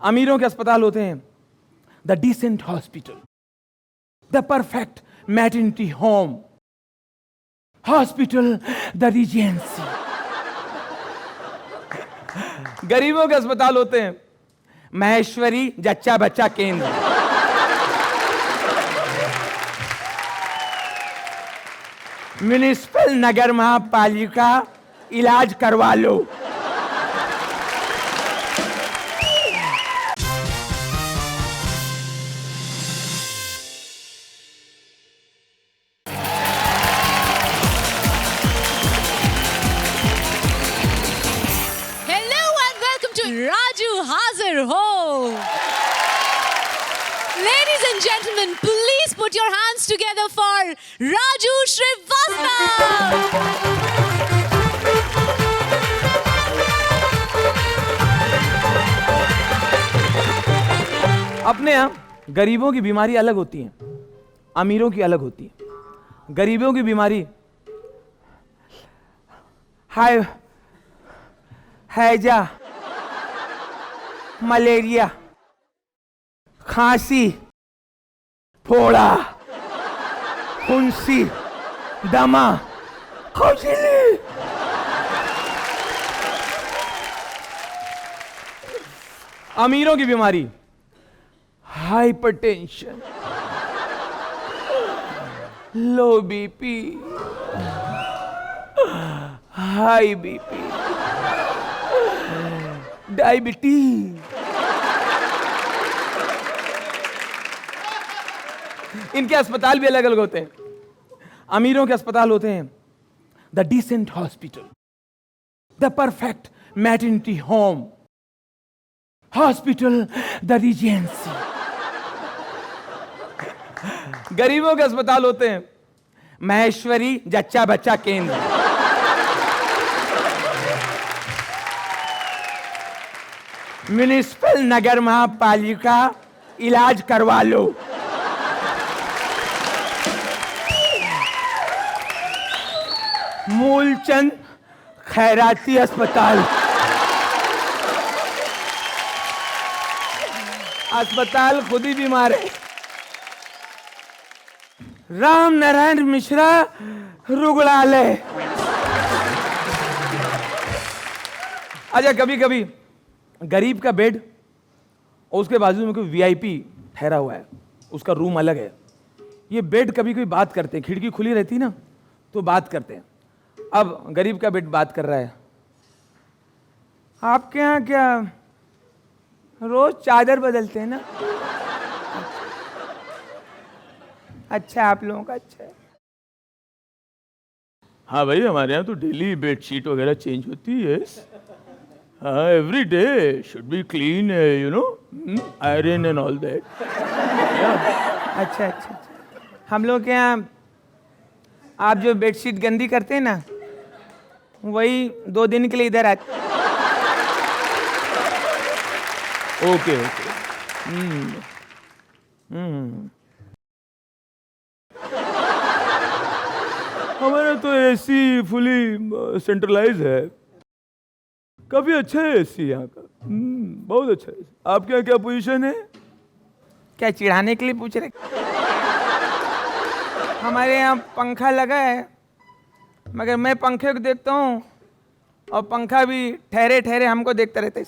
अमीरों के अस्पताल होते हैं the decent hospital, the perfect maternity home, hospital the Regency. गरीबों के अस्पताल होते हैं महेश्वरी जच्चा बच्चा केंद्र, म्युनिसिपल नगर महापालिका इलाज करवा लो। Raju Hazir Ho. Ladies and gentlemen, please put your hands together for Raju Shrivastava. अपने यहाँ गरीबों की बीमारी अलग होती है, अमीरों की अलग होती है। गरीबों की बीमारी हैजा, मलेरिया, खांसी, फोड़ा, फुंसी, दमा, खुजली। अमीरों की बीमारी हाइपरटेंशन, लो बीपी, हाई बीपी, डायबिटीज। इनके अस्पताल भी अलग अलग होते हैं। अमीरों के अस्पताल होते हैं the decent hospital, the perfect maternity home, hospital the Regency. गरीबों के अस्पताल होते हैं महेश्वरी जच्चा बच्चा केंद्र, म्युनिसिपल नगर महापालिका इलाज करवा लो। मूलचंद खैराती अस्पताल, अस्पताल खुद ही बीमार है। राम नारायण मिश्रा रुग्णालय। अच्छा, कभी कभी गरीब का बेड और उसके बाजू में कोई वीआईपी ठहरा हुआ है, उसका रूम अलग है। ये बेड कभी कभी बात करते हैं, खिड़की खुली रहती ना तो बात करते हैं। अब गरीब का बेड बात कर रहा है, आपके यहाँ क्या रोज चादर बदलते हैं ना? अच्छा, आप लोगों का अच्छा है। हाँ भाई, हमारे यहाँ तो डेली बेडशीट वगैरह चेंज होती है। हाँ, every day should be clean, you know, iron and all that. अच्छा अच्छा, हम लोग के यहाँ आप जो बेडशीट गंदी करते हैं ना, वही 2 दिन के लिए इधर आते। Okay okay. हमारा तो एसी फुली सेंट्रलाइज है, काफी अच्छा है एसी यहाँ का। बहुत अच्छा है। आपके यहाँ क्या पोजीशन है? क्या चिढ़ाने के लिए पूछ रहे? हमारे यहाँ पंखा लगा है, मगर मैं पंखे को देखता हूँ और पंखा भी ठहरे ठहरे हमको देखता रहता है।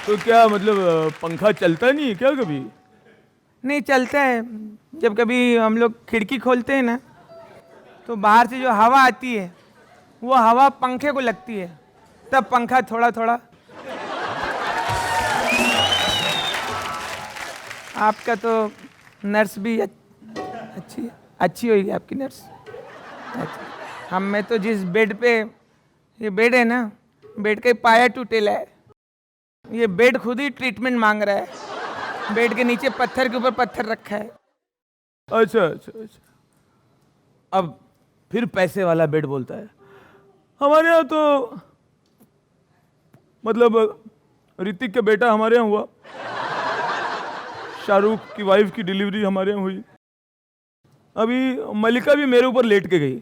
तो क्या मतलब पंखा चलता नहीं है क्या कभी? नहीं, चलता है। जब कभी हम लोग खिड़की खोलते हैं ना, तो बाहर से जो हवा आती है वो हवा पंखे को लगती है, तब पंखा थोड़ा थोड़ा। आपका तो नर्स भी अच्छी होगी आपकी नर्स। अच्छा, हम में तो जिस बेड पे ये बेड है ना, बेड का पाया टूटेला है। ये बेड खुद ही ट्रीटमेंट मांग रहा है। बेड के नीचे पत्थर के ऊपर पत्थर रखा है। अच्छा अच्छा अच्छा। अब फिर पैसे वाला बेड बोलता है, हमारे यहाँ तो मतलब ऋतिक का बेटा हमारे यहाँ हुआ, शाहरुख की वाइफ की डिलीवरी हमारे यहाँ हुई, अभी मलिका भी मेरे ऊपर लेट के गई।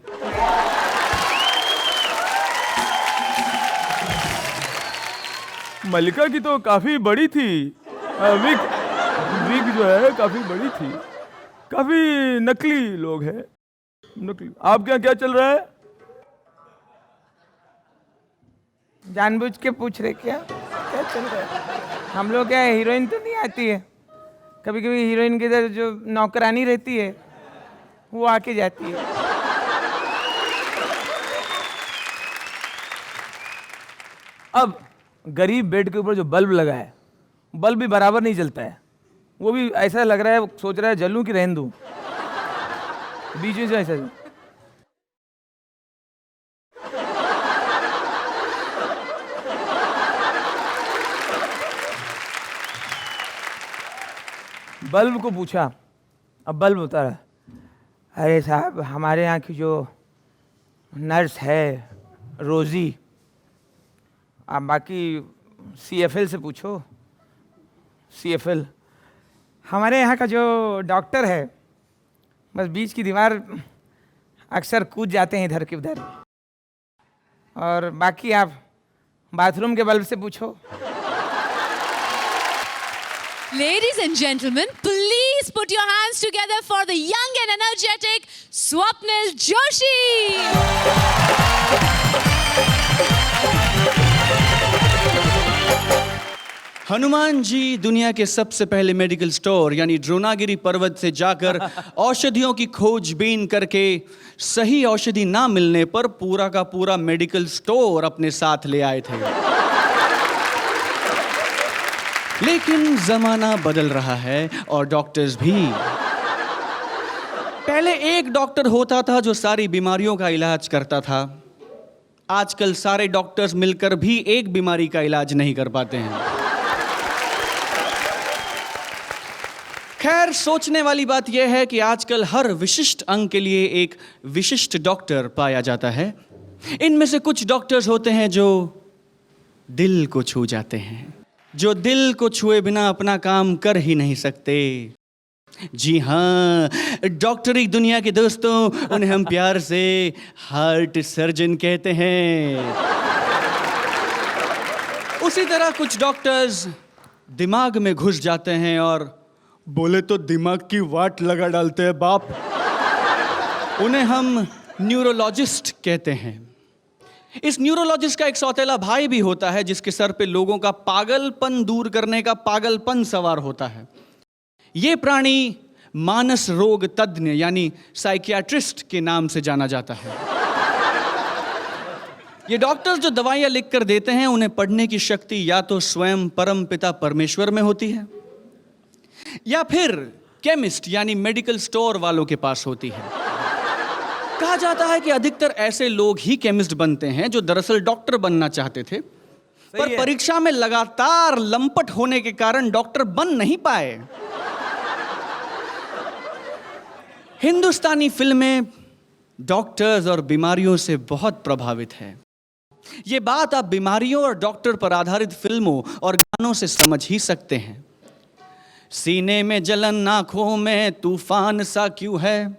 मलिका की तो काफी बड़ी थी। विग विग जो है काफी बड़ी थी। काफी नकली लोग हैं, नकली। आपके यहाँ क्या चल रहा है? जानबूझ के पूछ रहे क्या क्या चल रहा है? हम लोग क्या है, हीरोइन तो नहीं आती है, कभी कभी हीरोइन की इधर जो नौकरानी रहती है वो आके जाती है। अब गरीब बेड के ऊपर जो बल्ब लगा है, बल्ब भी बराबर नहीं जलता है। वो भी ऐसा लग रहा है, वो सोच रहा है जलूं कि रहने दूं, बीच में से ऐसा। बल्ब को पूछा, अब बल्ब बता रहा, अरे साहब, हमारे यहाँ की जो नर्स है रोज़ी, आप बाकी CFL से पूछो, CFL। हमारे यहाँ का जो डॉक्टर है, बस बीच की दीवार अक्सर कूद जाते हैं इधर के उधर। और बाकी आप बाथरूम के बल्ब से पूछो। Ladies and gentlemen, please put your hands together for the young and energetic Swapnil Joshi. Hanuman ji दुनिया के सबसे पहले मेडिकल स्टोर यानी द्रोणागिरी पर्वत से जाकर औषधियों की खोजबीन करके सही औषधि ना मिलने पर पूरा का पूरा मेडिकल स्टोर अपने साथ ले आए थे। लेकिन जमाना बदल रहा है और डॉक्टर्स भी। पहले एक डॉक्टर होता था जो सारी बीमारियों का इलाज करता था। आजकल सारे डॉक्टर्स मिलकर भी एक बीमारी का इलाज नहीं कर पाते हैं। खैर, सोचने वाली बात यह है कि आजकल हर विशिष्ट अंग के लिए एक विशिष्ट डॉक्टर पाया जाता है। इनमें से कुछ डॉक्टर्स होते हैं जो दिल को छू जाते हैं, जो दिल को छुए बिना अपना काम कर ही नहीं सकते। जी हाँ, डॉक्टरी दुनिया के दोस्तों, उन्हें हम प्यार से हार्ट सर्जन कहते हैं। उसी तरह कुछ डॉक्टर्स दिमाग में घुस जाते हैं और बोले तो दिमाग की वाट लगा डालते हैं बाप। उन्हें हम न्यूरोलॉजिस्ट कहते हैं। इस न्यूरोलॉजिस्ट का एक सौतेला भाई भी होता है जिसके सर पे लोगों का पागलपन दूर करने का पागलपन सवार होता है। ये प्राणी मानस रोग तज्ञ यानी साइकियाट्रिस्ट के नाम से जाना जाता है। ये डॉक्टर्स जो दवाइयां लिख कर देते हैं, उन्हें पढ़ने की शक्ति या तो स्वयं परम पिता परमेश्वर में होती है या फिर केमिस्ट यानी मेडिकल स्टोर वालों के पास होती है। कहा जाता है कि अधिकतर ऐसे लोग ही केमिस्ट बनते हैं जो दरअसल डॉक्टर बनना चाहते थे, पर परीक्षा में लगातार लंपट होने के कारण डॉक्टर बन नहीं पाए। हिंदुस्तानी फिल्में डॉक्टर्स और बीमारियों से बहुत प्रभावित है। ये बात आप बीमारियों और डॉक्टर पर आधारित फिल्मों और गानों से समझ ही सकते हैं। सीने में जलन, आंखों में तूफान सा क्यों है,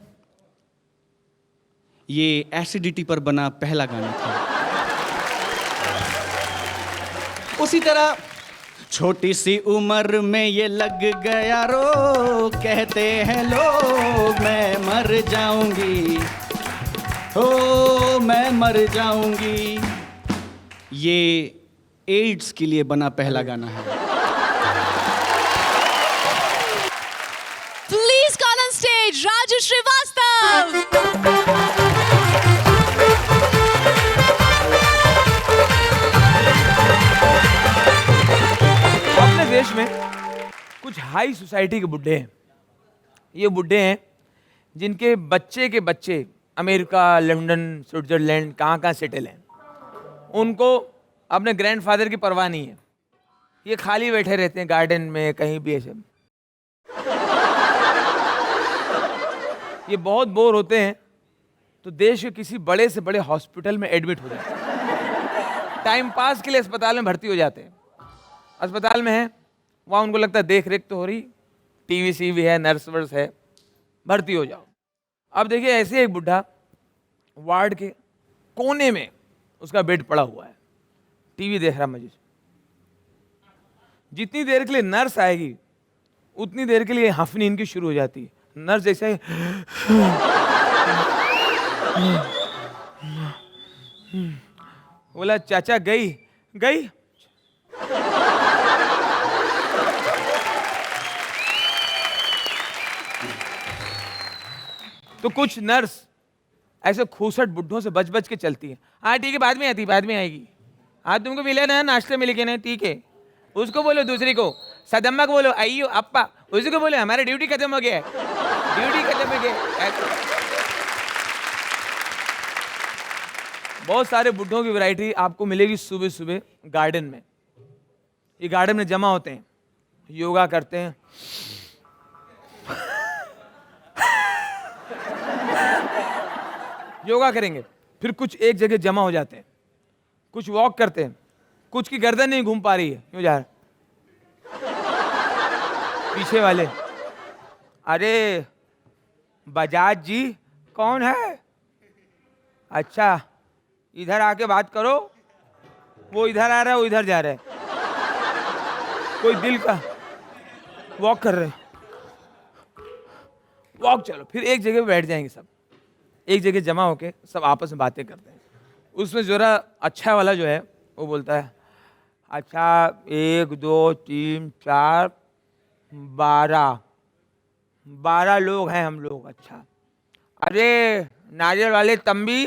ये एसिडिटी पर बना पहला गाना था। उसी तरह छोटी सी उम्र में ये लग गया रो, कहते हैं लोग मैं मर जाऊंगी, ओ मैं मर जाऊंगी, ये एड्स के लिए बना पहला गाना है। Please call on stage Raju Srivastav. अपने देश में कुछ हाई सोसाइटी के बुड्ढे हैं। ये बुड्ढे हैं जिनके बच्चे के बच्चे अमेरिका, लंदन, स्विट्जरलैंड कहाँ कहाँ सेटल हैं। उनको अपने ग्रैंडफादर की परवाह नहीं है। ये खाली बैठे रहते हैं गार्डन में, कहीं भी ऐसे। ये बहुत बोर होते हैं तो देश के किसी बड़े से बड़े हॉस्पिटल में एडमिट हो जाते हैं। टाइम पास के लिए अस्पताल में भर्ती हो जाते हैं। अस्पताल में है, वहाँ उनको लगता है देख रेख तो हो रही, टीवी भी है, नर्स वर्स है, भर्ती हो जाओ। अब देखिए, ऐसे एक बुढ़ा वार्ड के कोने में उसका बेड पड़ा हुआ है, टीवी देख रहा मजे से। जितनी देर के लिए नर्स आएगी उतनी देर के लिए हफनी इनकी शुरू हो जाती है। नर्स जैसे ही बोला चाचा गई गई। तो कुछ नर्स ऐसे खूसट बुड्ढों से बच बच के चलती है। हाँ ठीक है, बाद में आती, बाद में आएगी। हाँ तुमको मिले ना, नाश्ते में लेके ना, ठीक है। उसको बोलो, दूसरी को सदम्मा को बोलो आइयो अप्पा, उसी को बोलो हमारा ड्यूटी खत्म हो गया है, ड्यूटी खत्म हो गया। बहुत सारे बुड्ढों की वैरायटी आपको मिलेगी सुबह सुबह गार्डन में। ये गार्डन में जमा होते हैं, योगा करते हैं। योगा करेंगे, फिर कुछ एक जगह जमा हो जाते हैं, कुछ वॉक करते हैं, कुछ की गर्दन नहीं घूम पा रही है, क्यों जा रहा पीछे वाले, अरे बजाज जी कौन है, अच्छा इधर आके बात करो, वो इधर आ रहा है, वो इधर जा रहा है, कोई दिल का वॉक कर रहे हैं, वॉक चलो, फिर एक जगह पे बैठ जाएंगे सब, एक जगह जमा होके सब आपस में बातें करते हैं। उसमें जरा अच्छा वाला जो है वो बोलता है अच्छा 1 2 3 4 12 लोग हैं हम लोग, अच्छा अरे नारियल वाले तंबी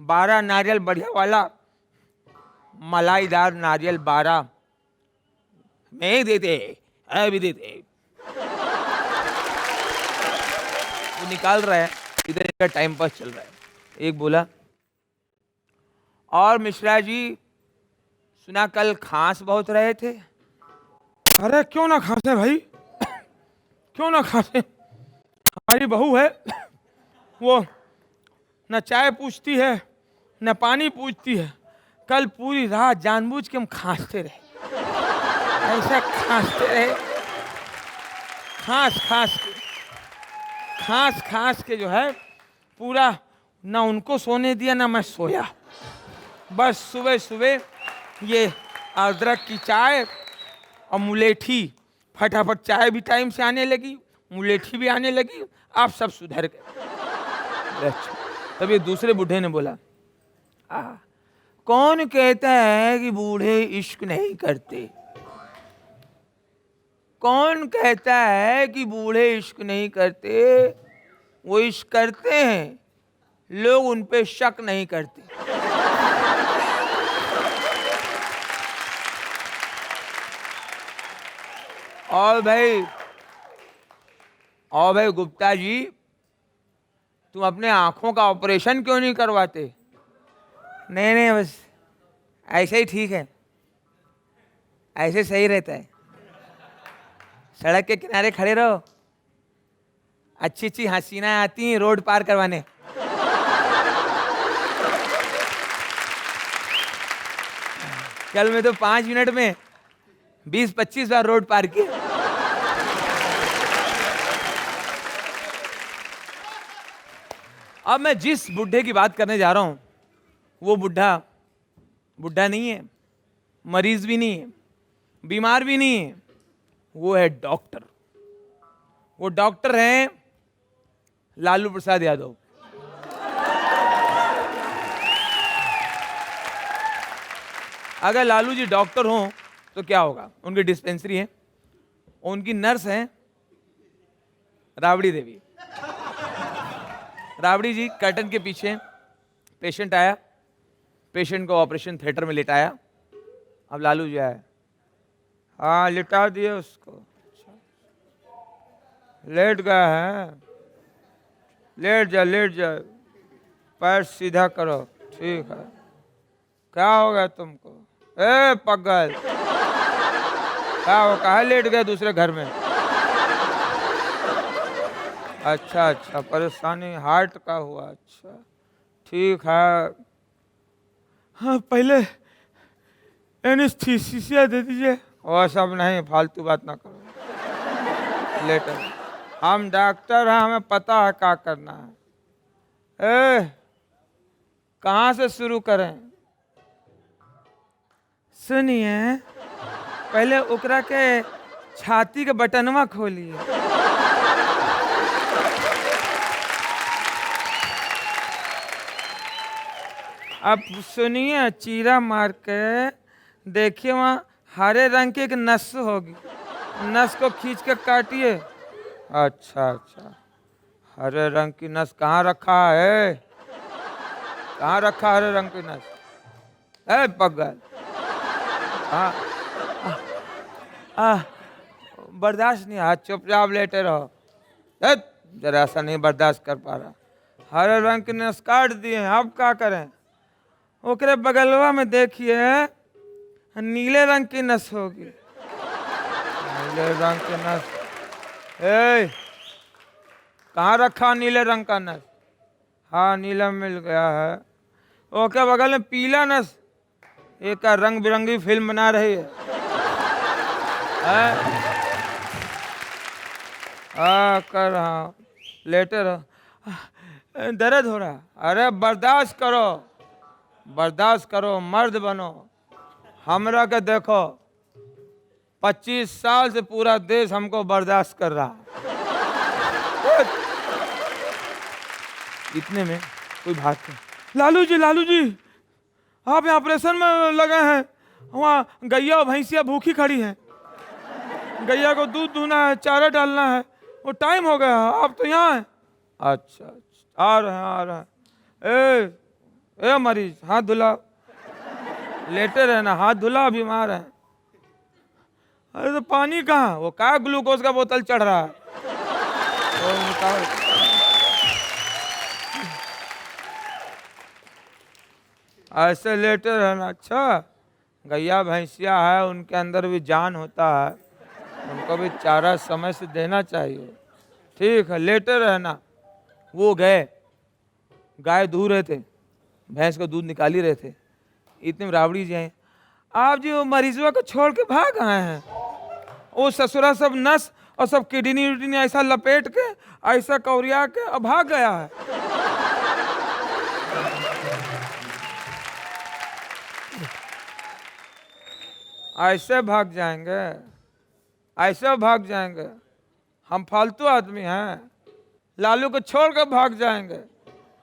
12 नारियल बढ़िया वाला मलाईदार नारियल 12 नहीं देते अभी देते। वो निकाल रहा है, इधर इनका टाइम पास चल रहा है। एक बोला और मिश्रा जी सुना कल खांस बहुत रहे थे। अरे क्यों ना खांसे भाई, क्यों ना खांसे, हमारी बहू है वो न चाय पूछती है न पानी पूछती है, कल पूरी रात जानबूझ के हम खांसते रहे, ऐसा खांसते रहे, खांस के जो है पूरा ना उनको सोने दिया ना मैं सोया। बस सुबह सुबह ये अदरक की चाय और मुलेठी, फटाफट चाय भी टाइम से आने लगी, मुलेठी भी आने लगी, आप सब सुधर गए। अच्छा तब ये दूसरे बूढ़े ने बोला कौन कहता है कि बूढ़े इश्क नहीं करते, कौन कहता है कि बूढ़े इश्क नहीं करते, वो इश्क करते हैं, लोग उन पे शक नहीं करते। और भाई गुप्ता जी तुम अपने आंखों का ऑपरेशन क्यों नहीं करवाते। नहीं बस ऐसे ही ठीक है, ऐसे सही रहता है, सड़क के किनारे खड़े रहो, अच्छी अच्छी हसीना आती हैं रोड पार करवाने। कल में तो 5 मिनट में 20-25 बार रोड पार किए। अब मैं जिस बुढ़े की बात करने जा रहा हूं वो बुढ़ा नहीं है, मरीज भी नहीं है, बीमार भी नहीं है, वो है डॉक्टर। वो डॉक्टर हैं लालू प्रसाद यादव। अगर लालू जी डॉक्टर हों तो क्या होगा, उनकी डिस्पेंसरी है, उनकी नर्स हैं राबड़ी देवी। राबड़ी जी कर्टन के पीछे, पेशेंट आया, पेशेंट को ऑपरेशन थिएटर में लेटाया, अब लालू जी आया, हाँ लिटा दिए उसको, लेट गया है, लेट जा, पैर सीधा करो, ठीक है, क्या हो गया तुमको, ए पगल, क्या हो, कहा लेट गए दूसरे घर में, अच्छा परेशानी हार्ट का हुआ, अच्छा ठीक है, हाँ पहले एनेस्थीसिया दे दीजिए। वो सब नहीं, फालतू बात ना करो, लेटर, हम डॉक्टर हैं, हमें पता है क्या करना है। कहाँ से शुरू करें, सुनिए पहले ओकरा के छाती के बटनवा खोलिए। अब सुनिए, चीरा मार के देखिए, वहाँ हरे रंग की एक नस होगी, नस को खींच के काटिए। अच्छा अच्छा, हरे रंग की नस कहाँ रखा है? कहाँ रखा हरे रंग की नस? है पगल। बर्दाश्त नहीं, हाथ चुपचाप लेटे रहो। जरा सा नहीं बर्दाश्त कर पा रहा। हरे रंग की नस काट दिए, अब क्या करें? ओकरे बगलवा में देखिए नीले रंग की नस होगी, नीले रंग की नस। ए, कहाँ रखा नीले रंग का नस? हाँ, नीला मिल गया है। ओके, बगल में पीला नस, एक रंग बिरंगी फिल्म बना रही है। कर रहा, लेटे रहो। दर्द हो रहा? अरे बर्दाश्त करो, बर्दाश्त करो, मर्द बनो। हमरा के देखो, 25 साल से पूरा देश हमको बर्दाश्त कर रहा। इतने में कोई भागते, लालू जी, आप यहाँ ऑपरेशन में लगे हैं, वहाँ गैया और भैंसिया भूखी खड़ी हैं, गैया को दूध दूहना है, चारा डालना है, वो टाइम हो गया, आप तो यहाँ हैं। अच्छा, आ रहे हैं। ए मरीज, हाथ धुला, लेटे रहना, हाथ धुला, बीमार है। अरे तो पानी कहाँ? वो क्या ग्लूकोज का बोतल चढ़ रहा है? ऐसे लेटे रहना। अच्छा, गैया भैंसिया है, उनके अंदर भी जान होता है, उनको भी चारा समय से देना चाहिए। ठीक है, लेटे रहना। वो गए, गाय दूह रहे थे, भैंस को दूध निकाल ही रहे थे, इतने में रावड़ी जी आए। आप जी वो मरीजवा को छोड़ के भाग आए हैं? वो ससुरा सब नस और सब किडनी विडनी ऐसा लपेट के, ऐसा कौरिया के और भाग गया है। ऐसे भाग जाएंगे? ऐसे भाग जाएंगे? हम फालतू आदमी हैं? लालू को छोड़ कर भाग जाएंगे?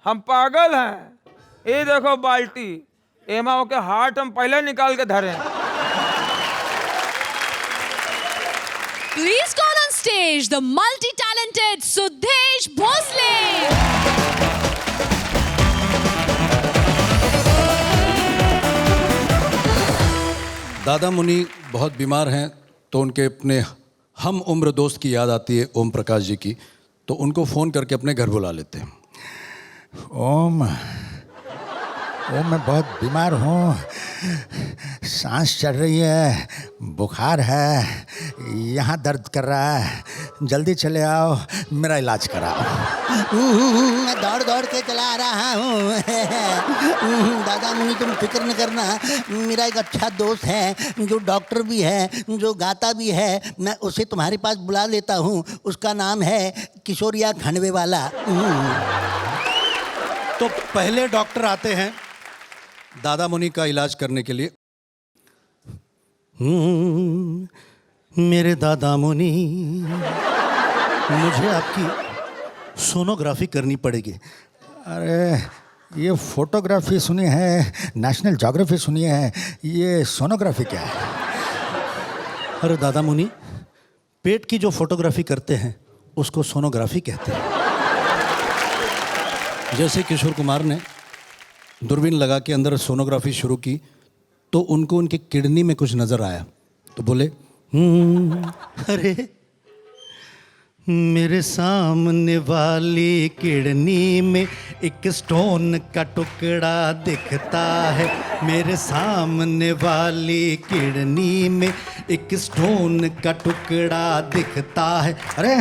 हम पागल हैं? ये देखो बाल्टी, एमा के हार्ट हम पहले निकाल के धरे। Please call on stage the multi-talented Sudhesh Bhosle. दादा मुनि बहुत बीमार हैं, तो उनके अपने हम उम्र दोस्त की याद आती है, ओम प्रकाश जी की, तो उनको फ़ोन करके अपने घर बुला लेते हैं। ओम, मैं बहुत बीमार हूँ, सांस चढ़ रही है, बुखार है, यहाँ दर्द कर रहा है, जल्दी चले आओ, मेरा इलाज कराओ। मैं दौड़ दौड़ के चला रहा हूँ। दादा मुनि तुम फिक्र न करना, मेरा एक अच्छा दोस्त है जो डॉक्टर भी है, जो गाता भी है, मैं उसे तुम्हारे पास बुला लेता हूँ। उसका नाम है किशोरिया खंडवे वाला। तो पहले डॉक्टर आते हैं दादा मुनि का इलाज करने के लिए। मेरे दादा मुनि, मुझे आपकी सोनोग्राफी करनी पड़ेगी। अरे ये फोटोग्राफी सुनी है, नेशनल ज्योग्राफी सुनी है, ये सोनोग्राफी क्या है? अरे दादा मुनि, पेट की जो फोटोग्राफी करते हैं उसको सोनोग्राफी कहते हैं। जैसे किशोर कुमार ने दूरबीन लगा के अंदर सोनोग्राफी शुरू की, तो उनको उनके किडनी में कुछ नज़र आया, तो बोले अरे मेरे सामने वाली किडनी में एक स्टोन का टुकड़ा दिखता है। मेरे सामने वाली किडनी में एक स्टोन का टुकड़ा दिखता है। अरे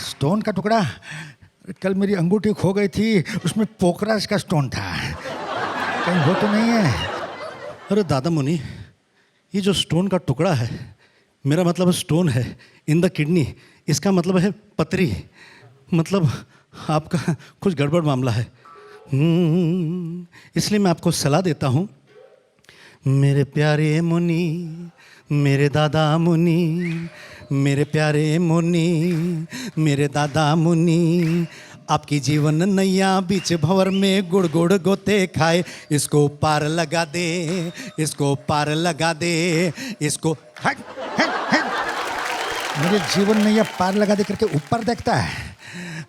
स्टोन का टुकड़ा? कल मेरी अंगूठी खो गई थी, उसमें पोखराज का स्टोन था, कहीं वो तो नहीं है? अरे दादा मुनि, ये जो स्टोन का टुकड़ा है, मेरा मतलब स्टोन है इन द किडनी, इसका मतलब है पथरी, मतलब आपका कुछ गड़बड़ मामला है। इसलिए मैं आपको सलाह देता हूँ, मेरे प्यारे मुनि, मेरे दादा मुनि, मेरे प्यारे मुनि, मेरे दादा मुनि, आपकी जीवन नैया बीच भंवर में गुड़ गुड़ गोते खाए, इसको पार लगा दे, इसको पार लगा दे, इसको हट, हट, हट। मेरे जीवन में ये पार लगा दे करके ऊपर देखता है।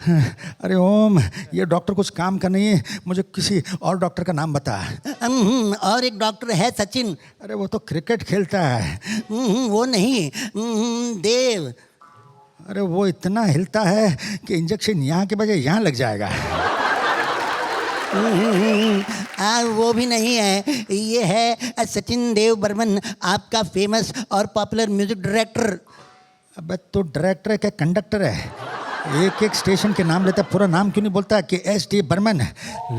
अरे ओम, ये डॉक्टर कुछ काम का नहीं है, मुझे किसी और डॉक्टर का नाम बता। और एक डॉक्टर है सचिन। अरे वो तो क्रिकेट खेलता है। वो नहीं, देव। अरे वो इतना हिलता है कि इंजेक्शन यहाँ के बजाय यहाँ लग जाएगा। वो भी नहीं है, ये है सचिन देव बर्मन, आपका फेमस और पॉपुलर म्यूजिक डायरेक्टर। अबे तो डायरेक्टर है क्या कंडक्टर है? एक एक स्टेशन के नाम लेता है, पूरा नाम क्यों नहीं बोलता कि एस.डी. बर्मन?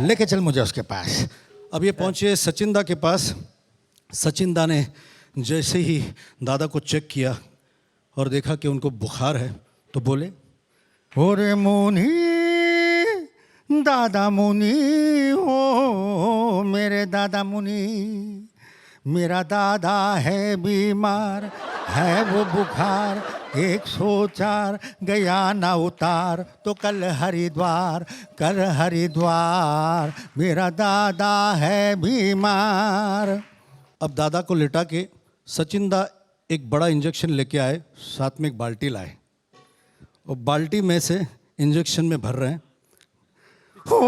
लेके चल मुझे उसके पास। अब ये पहुँचे सचिन दा के पास। सचिन दा ने जैसे ही दादा को चेक किया और देखा कि उनको बुखार है, तो बोले, ओरे मुनि, दादा मुनि हो, मेरे दादा मुनि, मेरा दादा है बीमार, है वो बुखार, 104 गया ना उतार, तो कल हरिद्वार, कल हरिद्वार, मेरा दादा है बीमार। अब दादा को लिटा के सचिन दा एक बड़ा इंजेक्शन लेके आए, साथ में एक बाल्टी लाए और बाल्टी में से इंजेक्शन में भर रहे हैं। हो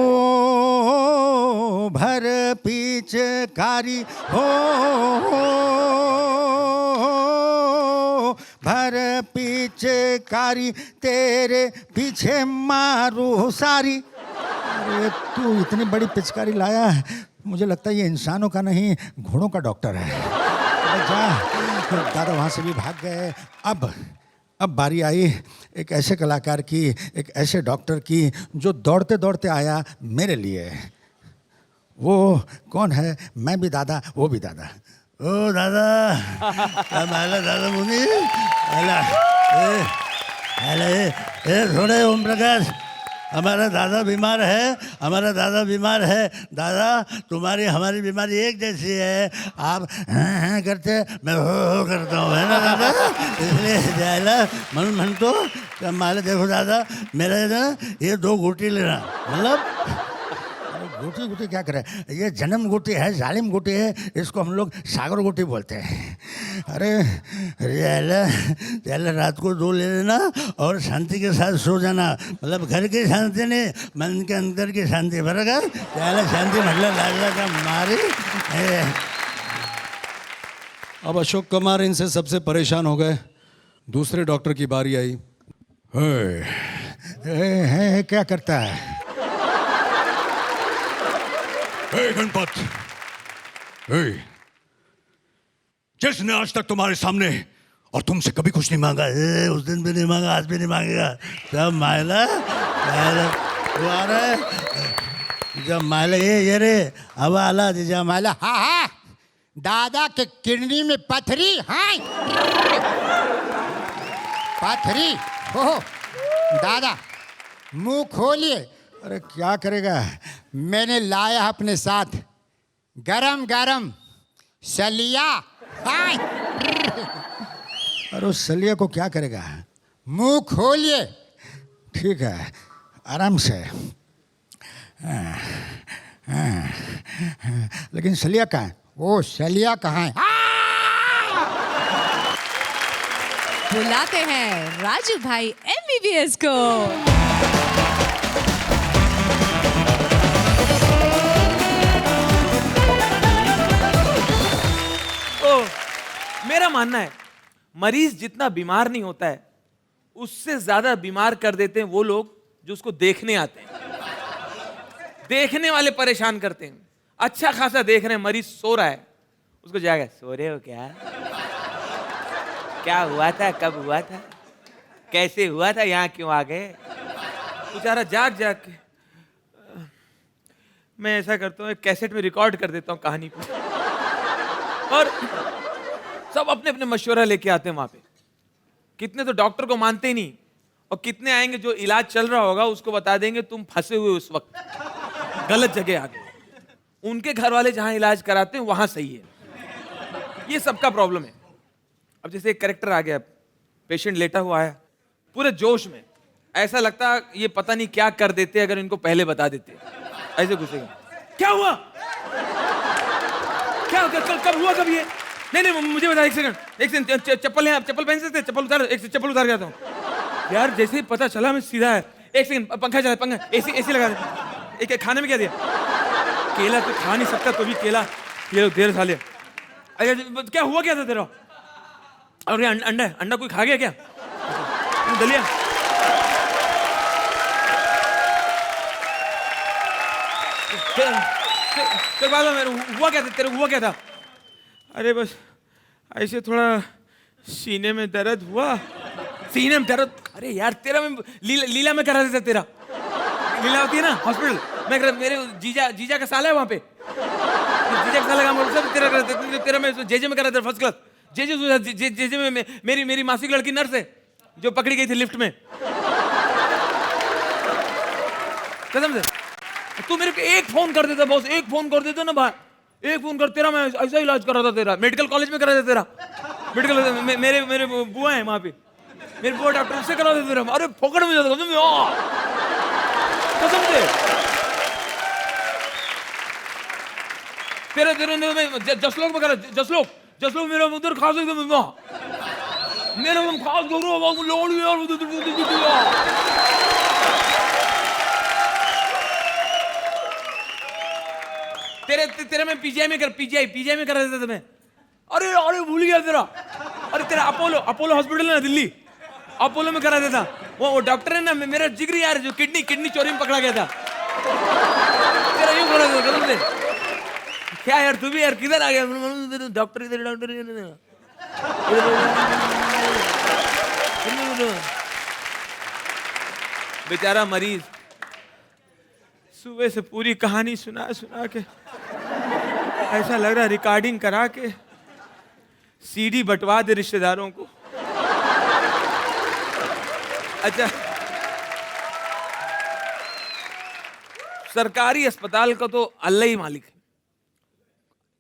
भर पिचकारी हो, भर पिचकारी तेरे पीछे मारू सारी। अरे तू इतनी बड़ी पिचकारी लाया है, मुझे लगता है ये इंसानों का नहीं घोड़ों का डॉक्टर है। अरे जा, दादा वहाँ से भी भाग गए। अब बारी आई एक ऐसे कलाकार की, एक ऐसे डॉक्टर की जो दौड़ते दौड़ते आया मेरे लिए। वो कौन है? मैं भी दादा, वो भी दादा। ओ दादा, हमारा दादा मुनि, थोड़े ओम प्रकाश, हमारा दादा बीमार है, हमारा दादा बीमार है। दादा तुम्हारी हमारी बीमारी एक जैसी है, आप हाँ करते, मैं हो करता हूँ, है ना दादा? इसलिए जायला मन तो माले देखो दादा, मेरा ना ये 2 गुटी लेना, मतलब गुटी गुटी क्या करे, ये जन्म गुटी है, जालिम गुटी है, इसको हम लोग सागर गुटी बोलते हैं। अरे जायला रात को 2 ले लेना और शांति के साथ सो जाना, मतलब घर की शांति नहीं, मन के अंदर की शांति। बराबर जायला शांति मतलब लाला का मारी। अब अशोक कुमार इनसे सबसे परेशान हो गए। दूसरे डॉक्टर की बारी आई। है क्या करता है? गणपत, जिसने आज तक तुम्हारे सामने और तुमसे कभी कुछ नहीं मांगा, उस दिन भी नहीं मांगा, आज भी नहीं मांगेगा। सब मायला वो आ रहा है, जब मायला ये रे अब आला जब मायला, हाँ हाँ दादा के किडनी में पथरी, हाँ पथरी हो दादा, मुंह खोलिए। अरे क्या करेगा? मैंने लाया अपने साथ गरम गरम सलिया। हाँ अरे उस सलिया को क्या करेगा? मुंह खोलिए। ठीक है, आराम से। लेकिन सलिया कहाँ है? वो सलिया कहाँ है? बुलाते हैं राजू भाई MBBS को। मेरा मानना है मरीज जितना बीमार नहीं होता है, उससे ज्यादा बीमार कर देते हैं वो लोग जो उसको देखने आते हैं। देखने वाले परेशान करते हैं। अच्छा खासा देख रहे हैं, मरीज सो रहा है, उसको जाएगा, सो रहे हो क्या? क्या हुआ था, कब हुआ था, कैसे हुआ था, यहाँ क्यों आ गए? बेचारा जाग जाग के, मैं ऐसा करता हूँ कैसेट में रिकॉर्ड कर देता हूँ कहानी को, और सब अपने अपने मशवरा लेके आते हैं वहां पे। कितने तो डॉक्टर को मानते ही नहीं, और कितने आएंगे जो इलाज चल रहा होगा उसको बता देंगे तुम फंसे हुए उस वक्त गलत जगह आ गए, उनके घर वाले जहां इलाज कराते हैं वहां सही है। ये सबका प्रॉब्लम है। अब जैसे एक कैरेक्टर आ गया, पेशेंट लेटा हुआ है पूरे जोश में, ऐसा लगता ये पता नहीं क्या कर देते अगर इनको पहले बता देते। ऐसे घुसेगा, क्या हुआ, क्या कब हुआ, कब ये, नहीं मुझे बता, एक सेकंड चप्पल है, आप चप्पल पहन सकते हैं, चप्पल उतार, एक चप्पल उतार जाता हूँ यार। जैसे ही पता चला मैं सीधा है, एक सेकंड पंखा चला, पंखा एसी लगा दे। एक खाने में क्या दिया, केला तो खा नहीं सकता तो भी केला ये देर साले। अरे क्या हुआ, क्या था तेरा, अरे अंडा कोई खा गया क्या, दलिया, तेरे बाद में हुआ क्या था, तेरे हुआ क्या था। अरे बस ऐसे थोड़ा सीने में दर्द हुआ, सीने में दर्द। अरे यार तेरा में लीला में करा देता, तेरा लीला होती है ना हॉस्पिटल में, मेरे जीजा का साल है वहाँ पे, जीजा का साल है काम सब तेरा करते, तेरा में जेजे में करा देता फर्स्ट क्लास। जेजे में मेरी मासी की लड़की नर्स है जो पकड़ी गई थी लिफ्ट में, कसम से। तू मेरे को एक फोन कर देता बॉस, एक फोन कर देता ना भाई, एक फोन कर, तेरा मैं ऐसा इलाज करा था, तेरा मेडिकल कॉलेज में करा था, तेरा मेडिकल मेरे बुआ है वहाँ पे, मेरे बुआ डॉक्टर से करा देते तेरा। अरे फोकट में जाता कसम से, तेरे जसलोक में करा, जसलोक मेरा उधर खास एकदम मेरा एकदम खास तेरे में पीजीआई में करा देता था मैं। अरे भूल गया तेरा, अरे तेरा अपोलो हॉस्पिटल है ना दिल्ली, अपोलो में करा देता। वो डॉक्टर है ना मेरा जिगरी यार, जो किडनी चोरी में पकड़ा गया था, तेरा यूं करा देता कसम से। क्या यार तू भी यार किधर आ गया, डॉक्टर इधर, बेचारा मरीज सुबह से पूरी कहानी सुना के ऐसा लग रहा रिकॉर्डिंग करा के सीडी बंटवा दे रिश्तेदारों को। अच्छा, सरकारी अस्पताल का तो अल्लाह ही मालिक है,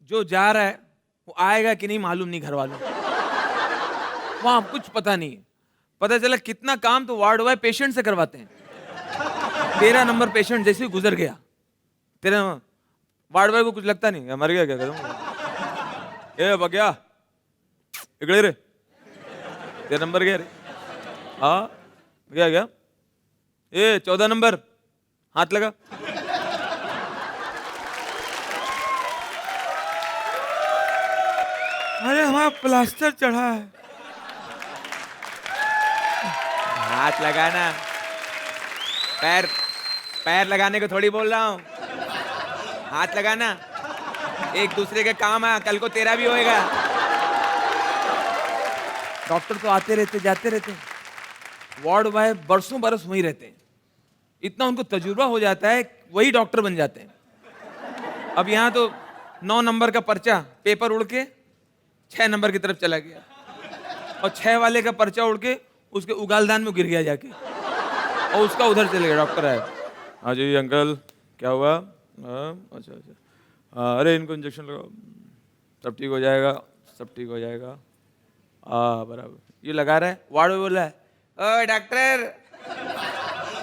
जो जा रहा है वो आएगा कि नहीं मालूम नहीं, घर वालों वहां कुछ पता नहीं है। पता चला कितना काम तो वार्ड वाइज पेशेंट से करवाते हैं। 13 नंबर पेशेंट जैसे ही गुजर गया, तेरा वार्ड बॉय को कुछ लगता नहीं, मर गया क्या करूं, ए बगया इकड़े रे, 13 नंबर गया रे, हाँ गया, ए 14 नंबर हाथ लगा, अरे हमारा प्लास्टर चढ़ा है, हाथ लगाना, पैर लगाने को थोड़ी बोल रहा हूं, हाथ लगाना, एक दूसरे के काम है, कल को तेरा भी होएगा। डॉक्टर तो आते रहते जाते रहते, वार्ड बॉय बरसों बरस वहीं रहते हैं, इतना उनको तजुर्बा हो जाता है, वही डॉक्टर बन जाते हैं। अब यहाँ तो 9 नंबर का पर्चा पेपर उड़ के 6 नंबर की तरफ चला गया, और 6 वाले का पर्चा उड़ के उसके उगालदान में गिर गया जाके, और उसका उधर चले गया। डॉक्टर आया, हाँ जी अंकल क्या हुआ, अच्छा, अरे इनको इंजेक्शन लगाओ, सब ठीक हो जाएगा, सब ठीक हो जाएगा, बराबर। ये लगा रहा है, वार्ड में बोला है, ओ डॉक्टर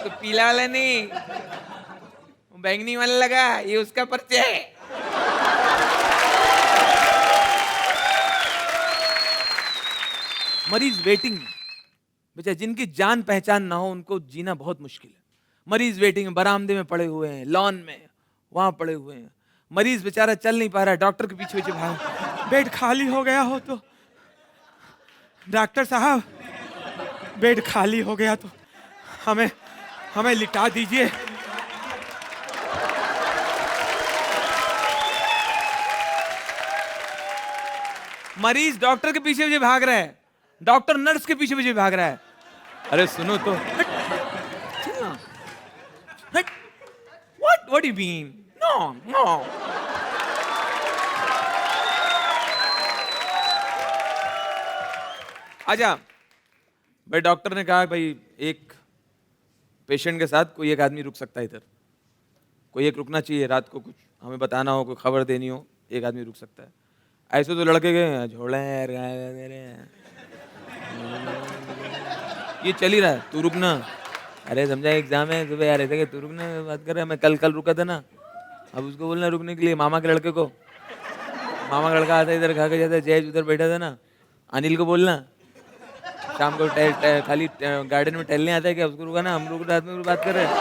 तो पीला वाला नहीं, बैंगनी वाला लगा, ये उसका पर्चा है। मरीज वेटिंग, बेचा जिनकी जान पहचान ना हो उनको जीना बहुत मुश्किल है। मरीज वेटिंग में, बरामदे में पड़े हुए हैं, लॉन में वहां पड़े हुए हैं, मरीज बेचारा चल नहीं पा रहा है, डॉक्टर के पीछे पीछे भाग, बेड खाली हो गया हो तो, डॉक्टर साहब बेड खाली हो गया तो हमें लिटा दीजिए। मरीज डॉक्टर के पीछे पीछे भाग रहा है, डॉक्टर नर्स के पीछे पीछे भाग रहा है। अरे सुनो तो, what do you mean? No. आजा भाई, डॉक्टर ने कहा भाई एक पेशेंट के साथ कोई एक आदमी रुक सकता है, इधर कोई एक रुकना चाहिए, रात को कुछ हमें बताना हो, कोई खबर देनी हो, एक आदमी रुक सकता है। ऐसे तो लड़के गए झोले ये चल ही रहा है, तू रुकना। अरे समझा एग्जाम है सुबह यार, ऐसे तू रुकना बात कर रहा है। मैं कल रुका था ना, अब उसको बोलना रुकने के लिए। मामा के लड़के को, मामा का लड़का आता है इधर खा के जाता है, जयेश उधर बैठा था ना, अनिल को बोलना शाम को खाली गार्डन में टहलने आता है क्या, उसको रुका ना, हम लोग रात में बात कर रहे हैं।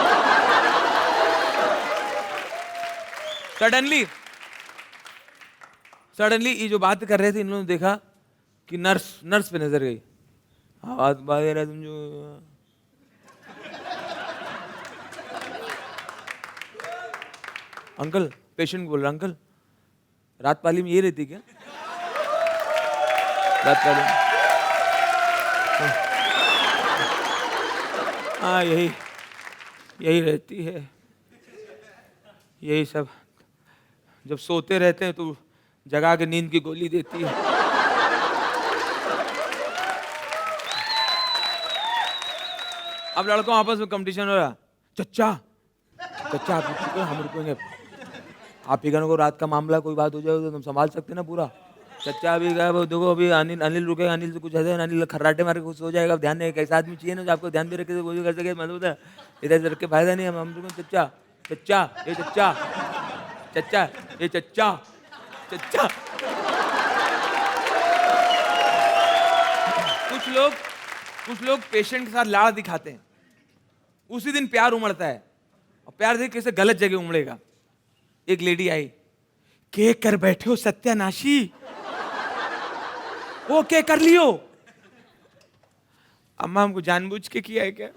सडनली ये जो बात कर रहे थे, इन लोगों ने देखा कि नर्स पे नजर गई। आवाज बात रहा तुम जो अंकल, पेशेंट बोल रहा, अंकल रात पाली में ये रहती क्या? रात पाली में हाँ यही रहती है। यही सब जब सोते रहते हैं तो जगा के नींद की गोली देती है। अब लड़कों आपस में कंपटीशन हो रहा। चच्चा आप रुको, हम रुकेंगे। आप ही को रात का मामला कोई बात हो जाए तो तुम संभाल सकते ना पूरा। चच्चा अभी गया, देखो अभी अनिल रुकेगा, अनिल से कुछ है, अनिल खर्राटे मार के कुछ हो जाएगा। ध्यान नहीं, कैसा आदमी चाहिए ना जो आपको ध्यान भी रखे तो कोई कर सके। मतलब इधर रख के फायदा नहीं है। हम रुके, चच्चा ये चच्चा। कुछ लोग पेशेंट के साथ लाड़ दिखाते हैं, उसी दिन प्यार उमड़ता है, और प्यार देख कैसे गलत जगह उमड़ेगा। एक लेडी आई, के कर बैठे हो सत्यानाशी, वो के कर लियो। अम्मा हमको जानबूझ के किया है क्या?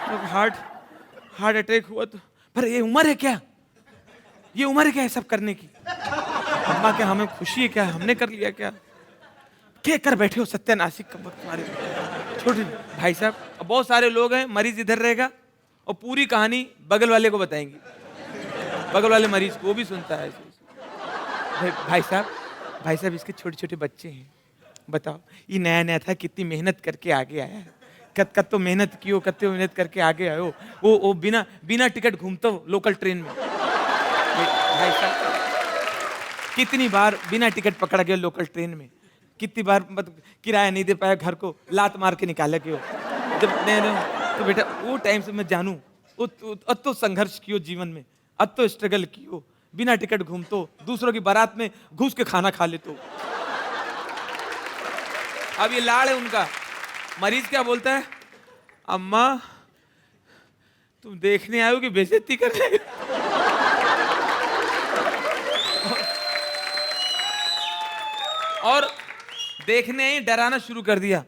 तो हार्ट अटैक हुआ तो, पर ये उम्र है क्या? ये उम्र है क्या सब करने की? अम्मा क्या हमें खुशी है क्या? हमने कर लिया क्या? के कर बैठे हो सत्यानाशी कब तुम्हारे। छोटे भाई साहब, अब बहुत सारे लोग हैं, मरीज इधर रहेगा और पूरी कहानी बगल वाले को बताएंगी, बगल वाले मरीज को, वो भी सुनता है। भाई साहब इसके छोटे छोटे बच्चे हैं, बताओ ये नया था, कितनी मेहनत करके आगे आया है। कत तो मेहनत कियो, कत्ते मेहनत करके आगे आयो। वो बिना टिकट घूमता लोकल ट्रेन में। भाई साहब कितनी बार बिना टिकट पकड़ा गया लोकल ट्रेन में, कितनी बार मतलब किराया नहीं दे पाया, घर को लात मार के निकाला क्यों। जब तो बेटा वो टाइम से मैं जानू, अब तो संघर्ष कियो जीवन में, अब तो स्ट्रगल कियो, बिना टिकट घूमतो, दूसरों की बारात में घुस के खाना खा लेतो। अब ये लाड़ है उनका। मरीज क्या बोलता है? अम्मा तुम देखने आए हो कि बेइज्जती करने? और देखने ही डराना शुरू कर दिया।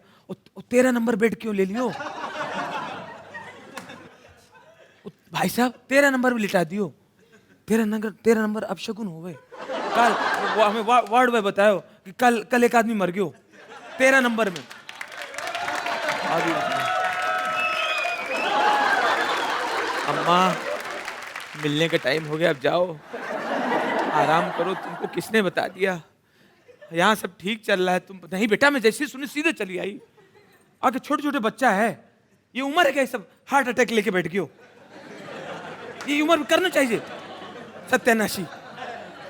13 नंबर बेड क्यों ले लियो? भाई साहब 13 नंबर में लिटा दियो। 13 नंबर अब शगुन हो गए। कल वो हमें वार्ड में बतायो कि कल एक आदमी मर गयो 13 नंबर में। अम्मा मिलने का टाइम हो गया, अब जाओ आराम करो। तुमको किसने बता दिया? यहाँ सब ठीक चल रहा है। तुम नहीं बेटा, मैं जैसे सुनी सीधे चली आई। आगे छोटे छोटे बच्चा है, ये उम्र है क्या? सब हार्ट अटैक लेके बैठ गयो। ये उम्र करना चाहिए सत्यानाशी,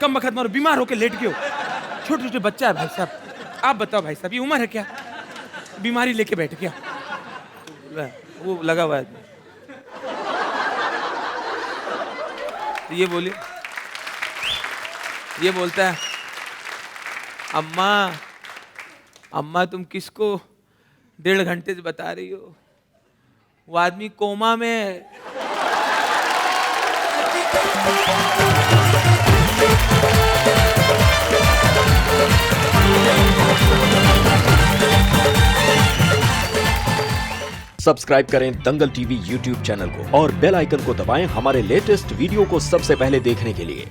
कम वक्त मारो, बीमार होके लेट गयो। छोटे छोटे बच्चा है भाई साहब। आप बताओ भाई साहब, ये उम्र है क्या? बीमारी लेके बैठ गया। वो लगा हुआ है। ये बोलता है, अम्मा तुम किसको 1.5 घंटे से बता रही हो? वो आदमी कोमा में। सब्सक्राइब करें दंगल टीवी यूट्यूब चैनल को और बेल आइकन को दबाएं हमारे लेटेस्ट वीडियो को सबसे पहले देखने के लिए।